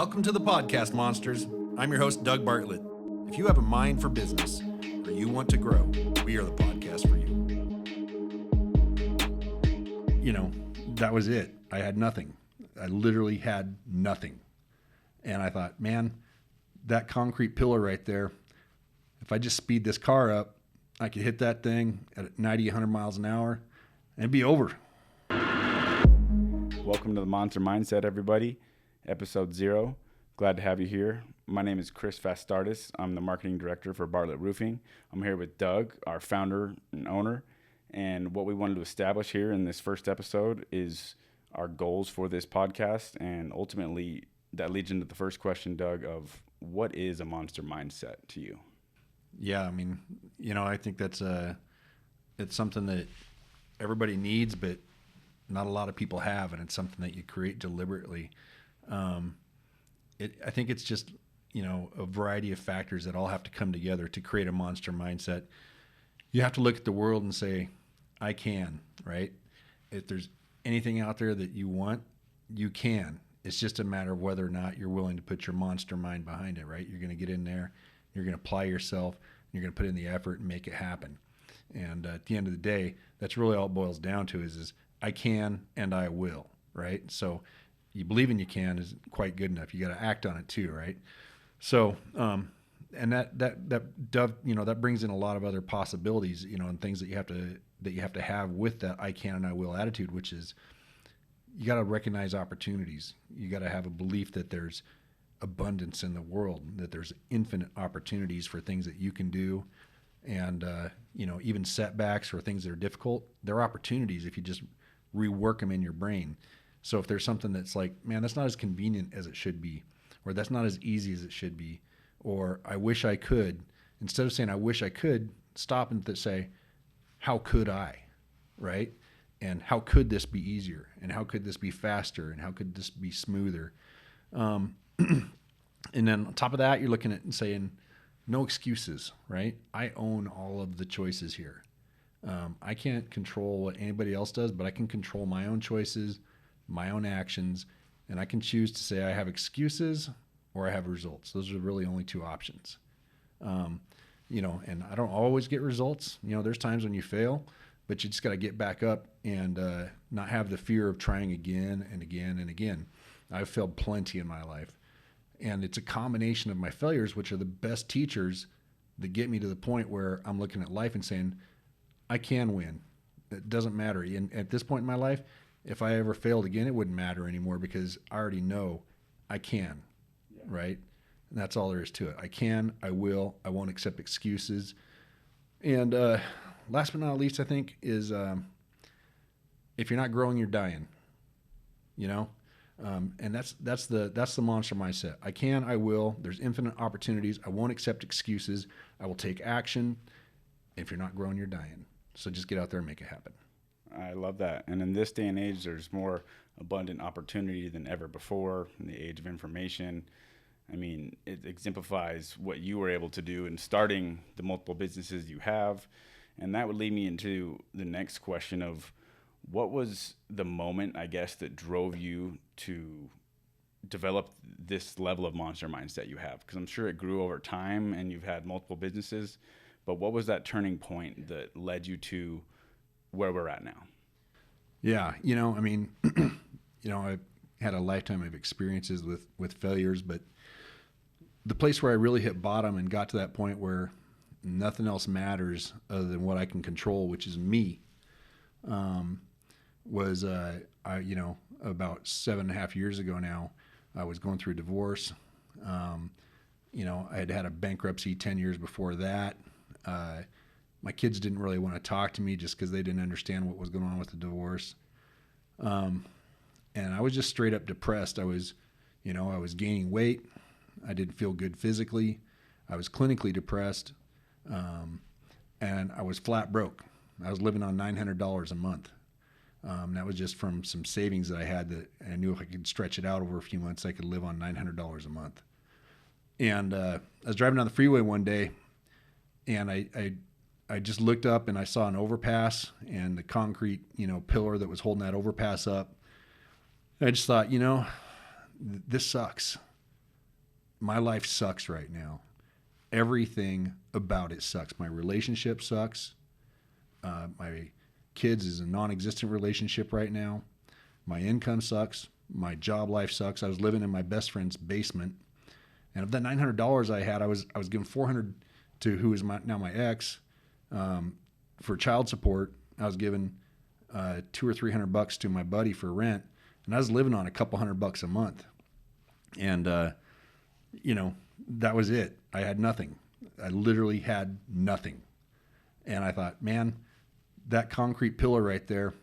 Welcome to the podcast, Monsters. I'm your host, Doug Bartlett. If you have a mind for business or you want to grow, we are the podcast for you. You know, that was it. I had nothing. I literally had nothing. And I thought, man, that concrete pillar right there, if I just speed this car up, I could hit that thing at 90, 100 miles an hour and it'd be over. Welcome to the Monster Mindset, everybody. Episode 0. Glad to have you here. My name is Chris Vastardis. I'm the marketing director for Bartlett Roofing. I'm here with Doug, our founder and owner. And what we wanted to establish here in this first episode is our goals for this podcast. And ultimately, that leads into the first question, Doug, of what is a monster mindset to you? Yeah, I mean, I think it's something that everybody needs, but not a lot of people have, and it's something that you create deliberately. I think it's just, a variety of factors that all have to come together to create a monster mindset. You have to look at the world and say, I can, right? If there's anything out there that you want, you can. It's just a matter of whether or not you're willing to put your monster mind behind it, right? You're going to get in there, you're going to apply yourself, you're going to put in the effort and make it happen. And at the end of the day, that's really all it boils down to is I can and I will, right? So you believe in you can is quite good enough. You got to act on it too, right? So, and that brings in a lot of other possibilities, and things that you have to have with that I can and I will attitude, which is you got to recognize opportunities. You got to have a belief that there's abundance in the world, that there's infinite opportunities for things that you can do. And, even setbacks or things that are difficult, they're opportunities if you just rework them in your brain. So if there's something that's like, man, that's not as convenient as it should be, or that's not as easy as it should be, or I wish I could, instead of saying I wish I could, stop and say, how could I, right? And how could this be easier? And how could this be faster? And how could this be smoother? And then on top of that, you're looking at and saying, no excuses, right? I own all of the choices here. I can't control what anybody else does, but I can control my own choices, my own actions, and I can choose to say I have excuses or I have results. Those are really only two options. And I don't always get results. There's times when you fail, but you just got to get back up and not have the fear of trying again and again and again. I've failed plenty in my life. And it's a combination of my failures, which are the best teachers that get me to the point where I'm looking at life and saying, I can win. It doesn't matter. And at this point in my life, if I ever failed again, it wouldn't matter anymore because I already know I can, right? And that's all there is to it. I can, I will, I won't accept excuses. And last but not least, I think, is if you're not growing, you're dying, and that's the monster mindset. I can, I will. There's infinite opportunities. I won't accept excuses. I will take action. If you're not growing, you're dying. So just get out there and make it happen. I love that. And in this day and age, there's more abundant opportunity than ever before in the age of information. I mean, it exemplifies what you were able to do in starting the multiple businesses you have. And that would lead me into the next question of what was the moment, I guess, that drove you to develop this level of monster mindset you have? Because I'm sure it grew over time and you've had multiple businesses. But what was that turning point that led you to where we're at now? Yeah, I've had a lifetime of experiences with failures, but the place where I really hit bottom and got to that point where nothing else matters other than what I can control, which is me, was about 7.5 years ago now. I was going through a divorce. I had a bankruptcy 10 years before that. My kids didn't really want to talk to me just because they didn't understand what was going on with the divorce. And I was just straight up depressed. I was gaining weight. I didn't feel good physically. I was clinically depressed. And I was flat broke. I was living on $900 a month. That was just from some savings that I had that I knew if I could stretch it out over a few months, I could live on $900 a month. And I was driving down the freeway one day, and I just looked up and I saw an overpass and the concrete, pillar that was holding that overpass up. I just thought, this sucks. my life sucks right now. Everything about it sucks. My relationship sucks. My kids is a non-existent relationship right now. My income sucks. My job life sucks. I was living in my best friend's basement, and of that $900 I had, I was given $400 to who is now my ex for child support. I was given $200 or $300 to my buddy for rent, and I was living on a couple $100 a month. And that was it. I had nothing. I literally had nothing. And I thought, man, that concrete pillar right there,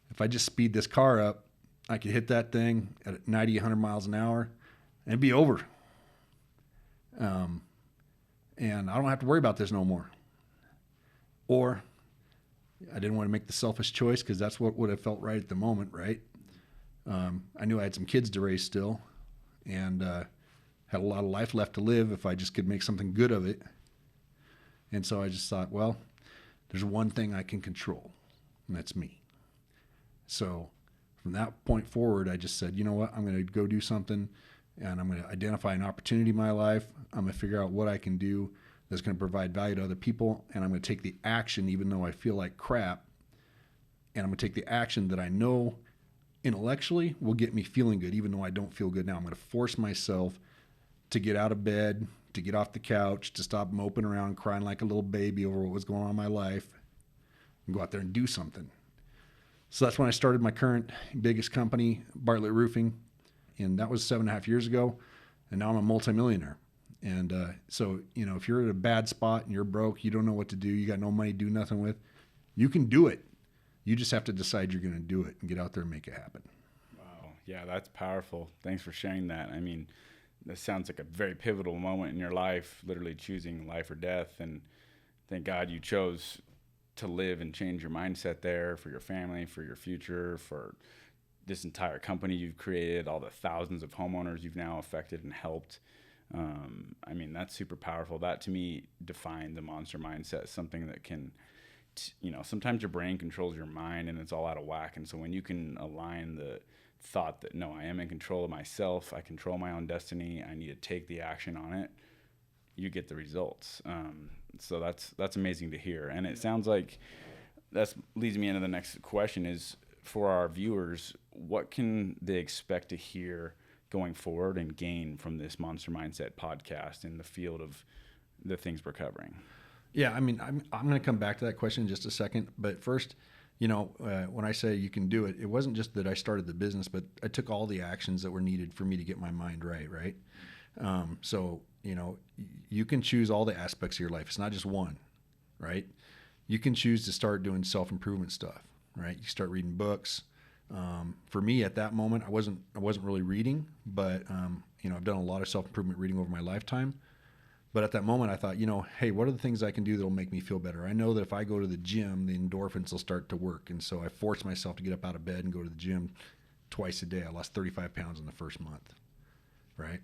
if I just speed this car up, I could hit that thing at 90, 100 miles an hour and it'd be over. And I don't have to worry about this no more. Or I didn't want to make the selfish choice because that's what would have felt right at the moment, right? I knew I had some kids to raise still, and had a lot of life left to live if I just could make something good of it. And so I just thought, well, there's one thing I can control, and that's me. So from that point forward, I just said, you know what, I'm going to go do something, and I'm going to identify an opportunity in my life. I'm going to figure out what I can do that's going to provide value to other people, and I'm going to take the action even though I feel like crap, and I'm going to take the action that I know intellectually will get me feeling good even though I don't feel good now. I'm going to force myself to get out of bed, to get off the couch, to stop moping around crying like a little baby over what was going on in my life, and go out there and do something. So that's when I started my current biggest company, Bartlett Roofing, and that was 7.5 years ago, and now I'm a multimillionaire. And so, if you're at a bad spot and you're broke, you don't know what to do, you got no money to do nothing with, you can do it. You just have to decide you're going to do it and get out there and make it happen. Wow. Yeah, that's powerful. Thanks for sharing that. I mean, that sounds like a very pivotal moment in your life, literally choosing life or death. And thank God you chose to live and change your mindset there for your family, for your future, for this entire company you've created, all the thousands of homeowners you've now affected and helped. I mean, that's super powerful. That to me defined the monster mindset, something that can, sometimes your brain controls your mind and it's all out of whack. And so when you can align the thought that, no, I am in control of myself, I control my own destiny, I need to take the action on it, you get the results. So that's amazing to hear. And it sounds like that leads me into the next question is, for our viewers, what can they expect to hear going forward and gain from this Monster Mindset podcast in the field of the things we're covering? Yeah, I mean, I'm going to come back to that question in just a second. But first, when I say you can do it, it wasn't just that I started the business, but I took all the actions that were needed for me to get my mind right? So, you can choose all the aspects of your life. It's not just one, right? You can choose to start doing self-improvement stuff, right? You start reading books. For me at that moment, I wasn't really reading, but, I've done a lot of self-improvement reading over my lifetime. But at that moment, I thought, hey, what are the things I can do that will make me feel better? I know that if I go to the gym, the endorphins will start to work. And so I forced myself to get up out of bed and go to the gym twice a day. I lost 35 pounds in the first month, right?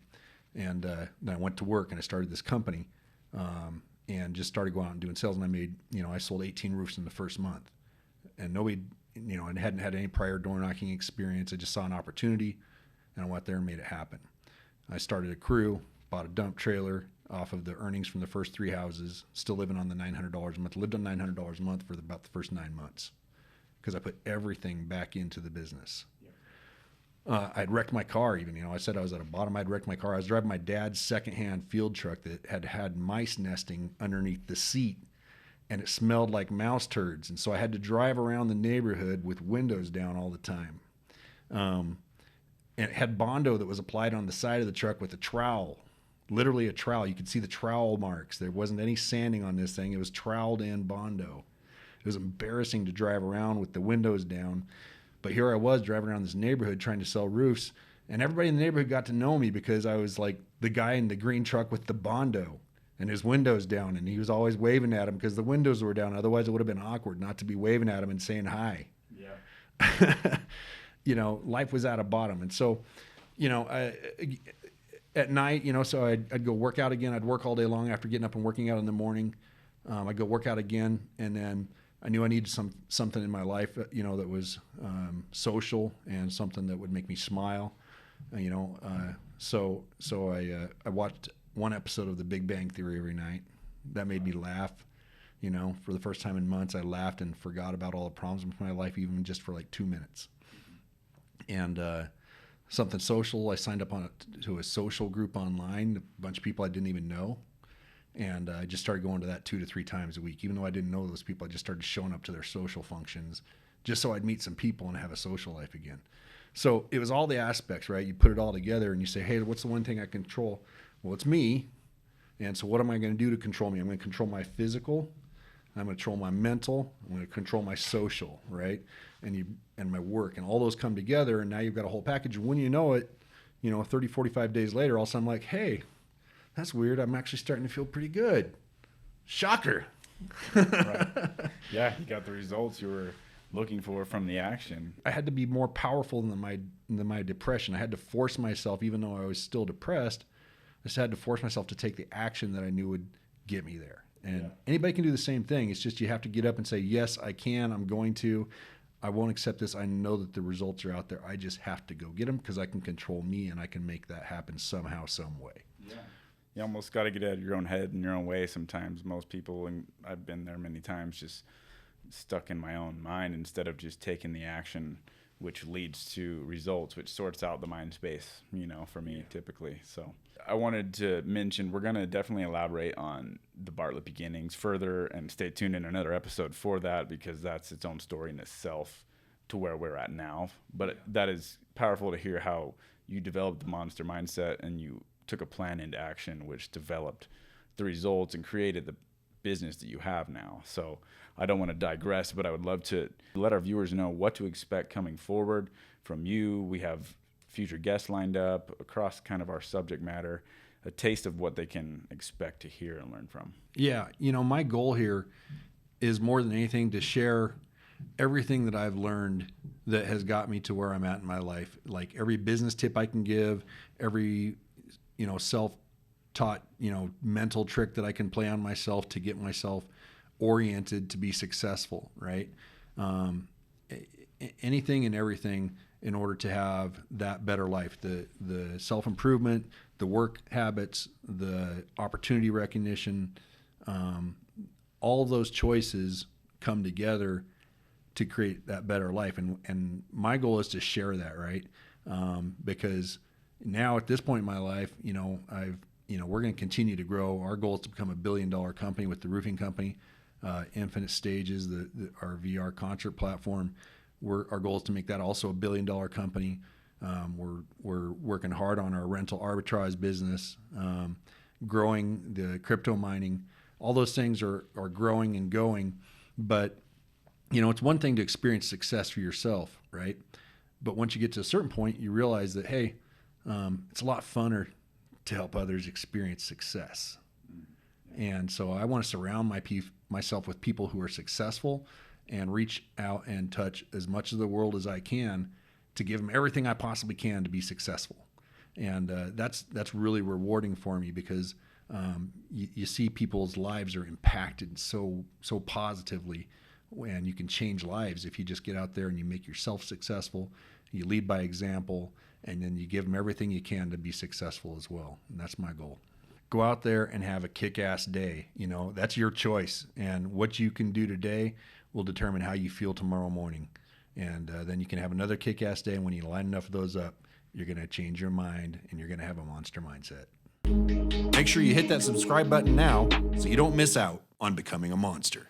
And then I went to work and I started this company and just started going out and doing sales. And I made, I sold 18 roofs in the first month. And nobody, and hadn't had any prior door knocking experience. I just saw an opportunity and I went there and made it happen. I started a crew, bought a dump trailer off of the earnings from the first 3 houses, still living on the $900 a month, lived on $900 a month for about the first 9 months because I put everything back into the business. I'd wrecked my car even, I said I was at a bottom. I'd wrecked my car. I was driving my dad's secondhand field truck that had mice nesting underneath the seat, and it smelled like mouse turds. And so I had to drive around the neighborhood with windows down all the time. And it had Bondo that was applied on the side of the truck with a trowel, literally a trowel. You could see the trowel marks. There wasn't any sanding on this thing. It was troweled in Bondo. It was embarrassing to drive around with the windows down. But here I was driving around this neighborhood trying to sell roofs, and everybody in the neighborhood got to know me because I was like the guy in the green truck with the Bondo and his windows down, and he was always waving at him because the windows were down. Otherwise, it would have been awkward not to be waving at him and saying hi. Yeah. Life was at a bottom. And so, at night, so I'd go work out again. I'd work all day long after getting up and working out in the morning. I'd go work out again, and then I knew I needed something in my life, that was social and something that would make me smile. So I watched one episode of The Big Bang Theory every night. That made me laugh. You know, for the first time in months, I laughed and forgot about all the problems in my life, even just for like 2 minutes. And something social, I signed up to a social group online, a bunch of people I didn't even know. And I just started going to that 2 to 3 times a week. Even though I didn't know those people, I just started showing up to their social functions just so I'd meet some people and have a social life again. So it was all the aspects, right? You put it all together and you say, hey, what's the one thing I control? Well, it's me. And so what am I going to do to control me? I'm going to control my physical. I'm going to control my mental. I'm going to control my social, right? And my work. And all those come together. And now you've got a whole package. And when you know it, 30, 45 days later, all of a sudden I'm like, hey, that's weird. I'm actually starting to feel pretty good. Shocker. Right. Yeah, you got the results you were looking for from the action. I had to be more powerful than my depression. I had to force myself, even though I was still depressed, I just had to force myself to take the action that I knew would get me there. And anybody can do the same thing. It's just you have to get up and say, yes, I can. I'm going to. I won't accept this. I know that the results are out there. I just have to go get them because I can control me and I can make that happen somehow, some way. Yeah. You almost got to get out of your own head and your own way sometimes. Most people, and I've been there many times, just stuck in my own mind instead of just taking the action, which leads to results, which sorts out the mind space, for me typically. So I wanted to mention, we're going to definitely elaborate on the Bartlett beginnings further, and stay tuned in another episode for that, because that's its own story in itself to where we're at now. But that is powerful to hear how you developed the monster mindset and you took a plan into action, which developed the results and created the business that you have now. So I don't want to digress, but I would love to let our viewers know what to expect coming forward from you. We have future guests lined up across kind of our subject matter, a taste of what they can expect to hear and learn from. Yeah. My goal here is more than anything to share everything that I've learned that has got me to where I'm at in my life. Like every business tip I can give, every, self-taught, mental trick that I can play on myself to get myself oriented to be successful, right? Anything and everything in order to have that better life, the self-improvement, the work habits, the opportunity recognition, all those choices come together to create that better life. And my goal is to share that, right? Because now at this point in my life, we're going to continue to grow. Our goal is to become $1 billion company with the roofing company, Infinite Stages, our VR concert platform. Our goal is to make that also $1 billion company. We're working hard on our rental arbitrage business, growing the crypto mining. All those things are growing and going. But, it's one thing to experience success for yourself, right? But once you get to a certain point, you realize that, hey, it's a lot funner to help others experience success. And so I want to surround myself with people who are successful and reach out and touch as much of the world as I can to give them everything I possibly can to be successful. And that's really rewarding for me, because you see people's lives are impacted so positively, and you can change lives if you just get out there and you make yourself successful, you lead by example, and then you give them everything you can to be successful as well. And that's my goal. Go out there and have a kick-ass day. That's your choice. And what you can do today will determine how you feel tomorrow morning. And then you can have another kick-ass day. And when you line enough of those up, you're going to change your mind and you're going to have a monster mindset. Make sure you hit that subscribe button now so you don't miss out on becoming a monster.